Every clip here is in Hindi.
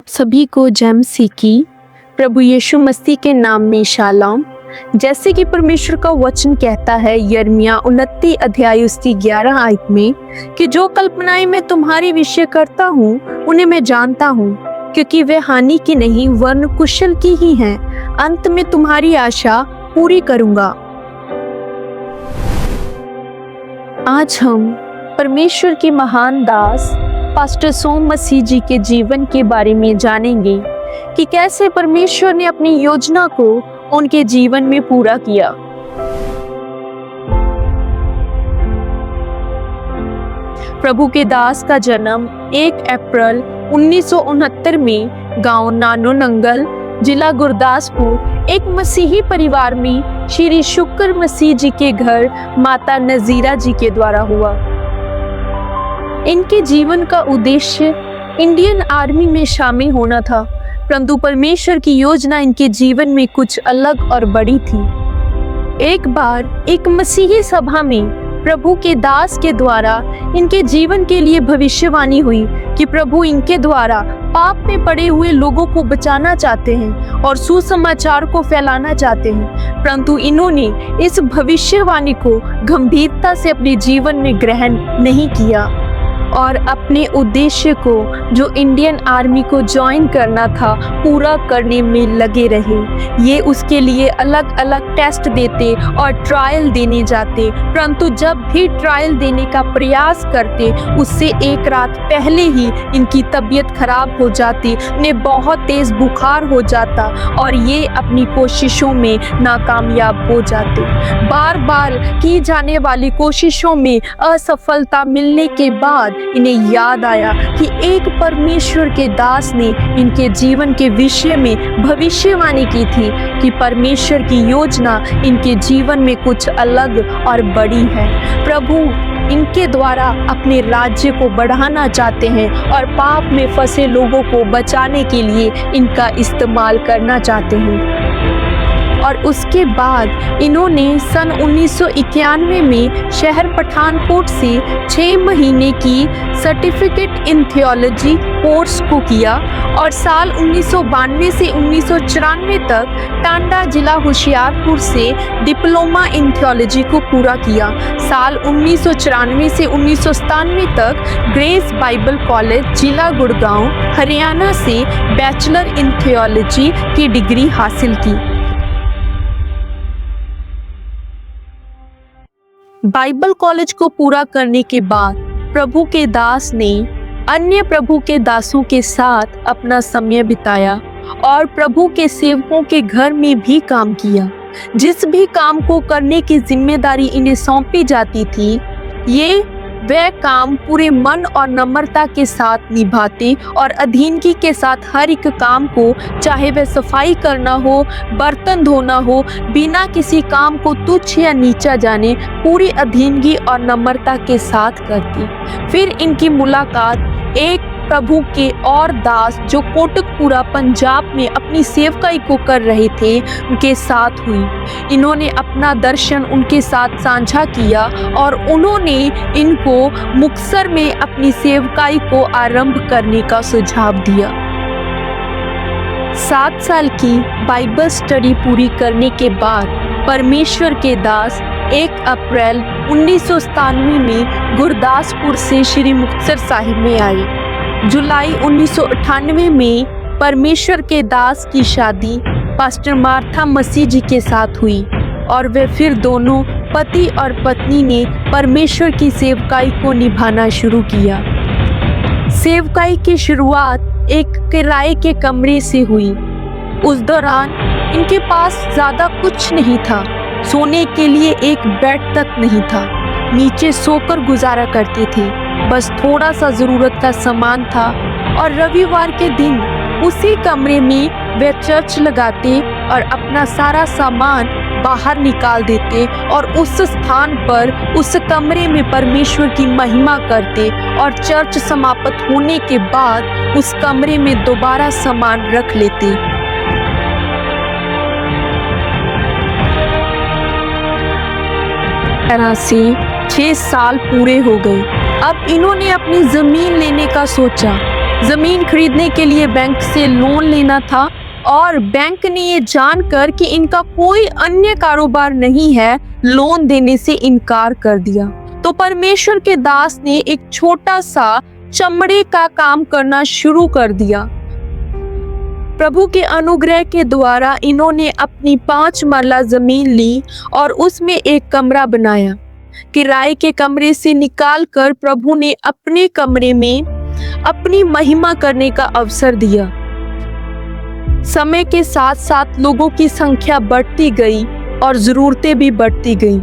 सभी को जय मसीह की। प्रभु यीशु मसीह के नाम में शालोम। जैसे कि परमेश्वर का वचन कहता है यिर्मयाह 29 अध्याय उसकी 11 आयत में कि जो कल्पनाएं मैं तुम्हारी विषय करता हूँ उन्हें मैं जानता हूँ, क्योंकि वे हानि की नहीं वरन कुशल की ही हैं। अंत में तुम्हारी आशा पूरी करूँगा। आज हम परमेश्वर के महान दास पास्टर सोम मसीह जी के जीवन के बारे में जानेंगे कि कैसे परमेश्वर ने अपनी योजना को उनके जीवन में पूरा किया। प्रभु के दास का जन्म 1 अप्रैल 1969 में गांव नानोनंगल, जिला गुरदासपुर, एक मसीही परिवार में श्री शुक्र मसीह जी के घर माता नजीरा जी के द्वारा हुआ। इनके जीवन का उद्देश्य इंडियन आर्मी में शामिल होना था, परंतु परमेश्वर की योजना इनके जीवन में कुछ अलग और बड़ी थी। एक बार एक मसीही सभा में प्रभु के दास के द्वारा इनके जीवन के लिए भविष्यवाणी हुई कि प्रभु इनके द्वारा पाप में पड़े हुए लोगों को बचाना चाहते हैं और सुसमाचार को फैलाना चाहते हैं, परंतु इन्होंने इस भविष्यवाणी को गंभीरता से अपने जीवन में ग्रहण नहीं किया और अपने उद्देश्य को जो इंडियन आर्मी को ज्वाइन करना था पूरा करने में लगे रहे। ये उसके लिए अलग अलग टेस्ट देते और ट्रायल देने जाते, परंतु जब भी ट्रायल देने का प्रयास करते उससे एक रात पहले ही इनकी तबीयत खराब हो जाती, इन्हें बहुत तेज बुखार हो जाता और ये अपनी कोशिशों में नाकामयाब हो जाते। बार बार की जाने वाली कोशिशों में असफलता मिलने के बाद इन्हें याद आया कि एक परमेश्वर के दास ने इनके जीवन के विषय में भविष्यवाणी की थी कि परमेश्वर की योजना इनके जीवन में कुछ अलग और बड़ी है। प्रभु इनके द्वारा अपने राज्य को बढ़ाना चाहते हैं और पाप में फंसे लोगों को बचाने के लिए इनका इस्तेमाल करना चाहते हैं। और उसके बाद इन्होंने सन 1991 में शहर पठानकोट से 6 महीने की सर्टिफिकेट इन थियोलॉजी कोर्स को किया और साल 1992 से 1994 तक टांडा जिला होशियारपुर से डिप्लोमा इन थियोलॉजी को पूरा किया। साल 1994 से 1997 तक ग्रेस बाइबल कॉलेज जिला गुड़गांव हरियाणा से बैचलर इन थियोलॉजी की डिग्री हासिल की। बाइबल कॉलेज को पूरा करने के बाद प्रभु के दास ने अन्य प्रभु के दासों के साथ अपना समय बिताया और प्रभु के सेवकों के घर में भी काम किया। जिस भी काम को करने की जिम्मेदारी इन्हें सौंपी जाती थी, ये वह काम पूरे मन और नम्रता के साथ निभाते और अधीनगी के साथ हर एक काम को, चाहे वह सफाई करना हो, बर्तन धोना हो, बिना किसी काम को तुच्छ या नीचा जाने पूरी अधीनगी और नम्रता के साथ करती। फिर इनकी मुलाकात एक प्रभु के और दास जो कोटकपुरा पंजाब में अपनी सेवकाई को कर रहे थे उनके साथ हुई। इन्होंने अपना दर्शन उनके साथ साझा किया और उन्होंने इनको मुक्तसर में अपनी सेवकाई को आरंभ करने का सुझाव दिया। 7 साल की बाइबल स्टडी पूरी करने के बाद परमेश्वर के दास 1 अप्रैल 1997 में गुरदासपुर से श्री मुक्तसर साहिब में आए। जुलाई 1998 में परमेश्वर के दास की शादी पास्टर मार्था मसीह जी के साथ हुई और वे फिर दोनों पति और पत्नी ने परमेश्वर की सेवकाई को निभाना शुरू किया। सेवकाई की शुरुआत एक किराए के कमरे से हुई। उस दौरान इनके पास ज़्यादा कुछ नहीं था, सोने के लिए एक बेड तक नहीं था, नीचे सोकर गुजारा करते थे, बस थोड़ा सा ज़रूरत का सामान था और रविवार के दिन उसी कमरे में वे चर्च लगाते और अपना सारा सामान बाहर निकाल देते और उस स्थान पर उस कमरे में परमेश्वर की महिमा करते और चर्च समाप्त होने के बाद उस कमरे में दोबारा सामान रख लेते। तरह से 6 साल पूरे हो गए। अब इन्होंने अपनी जमीन लेने का सोचा। जमीन खरीदने के लिए बैंक से लोन लेना था और बैंक ने ये जानकर कि इनका कोई अन्य कारोबार नहीं है, लोन देने से इनकार कर दिया। तो परमेश्वर के दास ने एक छोटा सा चमड़े का काम करना शुरू कर दिया। प्रभु के अनुग्रह के द्वारा इन्होंने अपनी 5 मरला जमीन ली और उसमें एक कमरा बनाया। किराए के कमरे से निकालकर प्रभु ने अपने कमरे में अपनी महिमा करने का अवसर दिया। समय के साथ साथ लोगों की संख्या बढ़ती गई और जरूरतें भी बढ़ती गईं।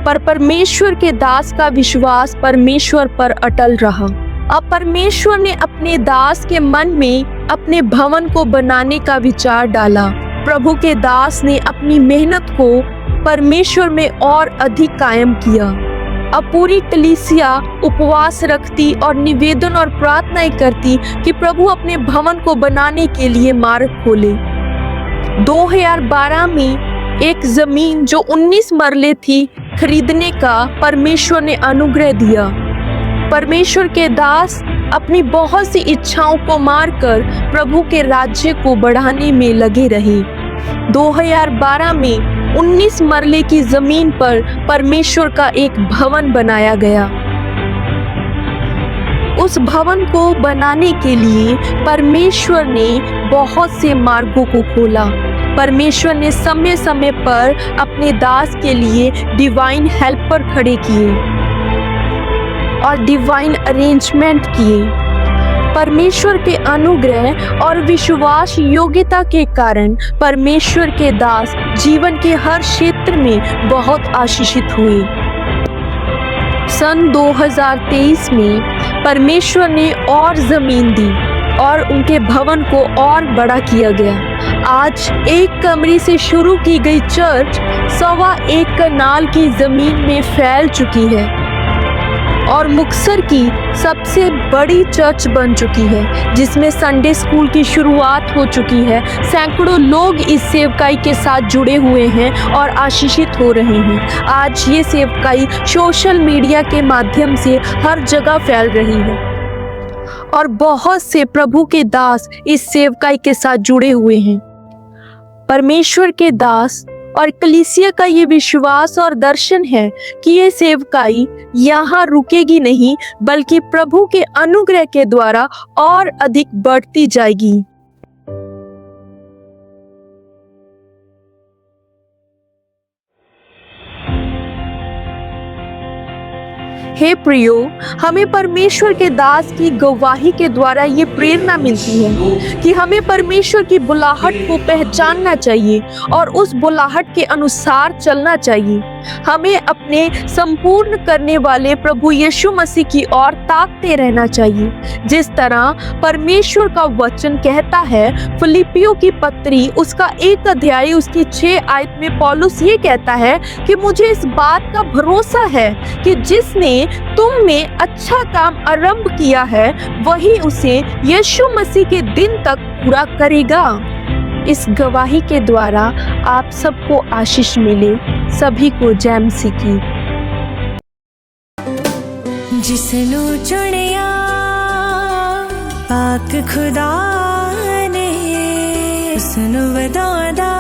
पर परमेश्वर के दास का विश्वास परमेश्वर पर अटल रहा। अब परमेश्वर ने अपने दास के मन में अपने भवन को बनाने का विचार डाला। प्रभु के दास ने अपनी मेहनत को परमेश्वर में और अधिक कायम किया। अब पूरी कलीसिया उपवास रखती और निवेदन और प्रार्थनाएं करती कि प्रभु अपने भवन को बनाने के लिए मार्ग खोले। 2012 में एक जमीन जो 19 मरले थी खरीदने का परमेश्वर ने अनुग्रह दिया। परमेश्वर के दास अपनी बहुत सी इच्छाओं को मारकर प्रभु के राज्य को बढ़ाने में लगे रहे। 2012 में 19 मरले की जमीन पर परमेश्वर का एक भवन बनाया गया। उस भवन को बनाने के लिए परमेश्वर ने बहुत से मार्गों को खोला। परमेश्वर ने समय समय पर अपने दास के लिए डिवाइन हेल्पर खड़े किए और डिवाइन अरेंजमेंट किए। परमेश्वर के अनुग्रह और विश्वास योग्यता के कारण परमेश्वर के दास जीवन के हर क्षेत्र में बहुत आशीषित हुए। सन 2023 में परमेश्वर ने और जमीन दी और उनके भवन को और बड़ा किया गया। आज एक कमरे से शुरू की गई चर्च 1.25 कनाल की जमीन में फैल चुकी है और मुक्तसर की सबसे बड़ी चर्च बन चुकी है, जिसमें संडे स्कूल की शुरुआत हो चुकी है। सैकड़ों लोग इस सेवकाई के साथ जुड़े हुए हैं और आशीषित हो रहे हैं। आज ये सेवकाई सोशल मीडिया के माध्यम से हर जगह फैल रही है और बहुत से प्रभु के दास इस सेवकाई के साथ जुड़े हुए हैं। परमेश्वर के दास और कलीसिया का ये विश्वास और दर्शन है कि ये सेवकाई यहाँ रुकेगी नहीं, बल्कि प्रभु के अनुग्रह के द्वारा और अधिक बढ़ती जाएगी। हे प्रियो, हमें परमेश्वर के दास की गवाही के द्वारा ये प्रेरणा मिलती है कि हमें परमेश्वर की बुलाहट को पहचानना चाहिए और उस बुलाहट के अनुसार चलना चाहिए। हमें अपने संपूर्ण करने वाले प्रभु यीशु मसीह की ओर ताकते रहना चाहिए। जिस तरह परमेश्वर का वचन कहता है, फिलिपियों की पत्री उसका 1 अध्याय उसकी 6 आयत में पौलुस ये कहता है कि मुझे इस बात का भरोसा है कि जिसने तुम में अच्छा काम आरंभ किया है वही उसे यीशु मसीह के दिन तक पूरा करेगा। इस गवाही के द्वारा आप सबको आशीष मिले। सभी को जय मसीह की। जिसनु चुनिया पाक खुदा ने उसनु वदादा